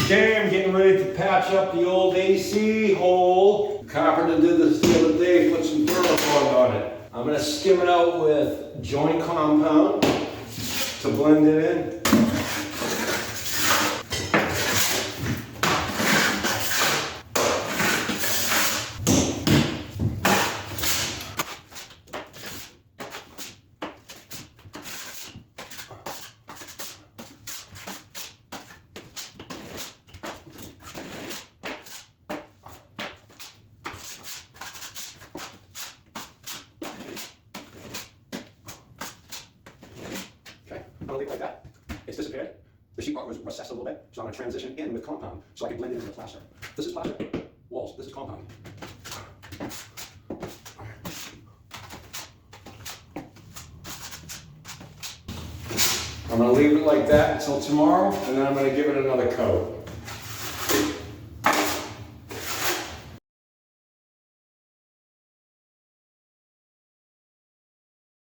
Skim getting ready to patch up the old AC hole. The carpenter did this the other day, put some Drywall on it. I'm going to skim it out with joint compound to blend it in. I'm gonna leave it like that. It's disappeared. The sheetrock was recessed a little bit, so I'm gonna transition in with compound so I can blend it into the plaster. This is plaster, walls, this is compound. I'm gonna leave it like that until tomorrow, and then I'm gonna give it another coat.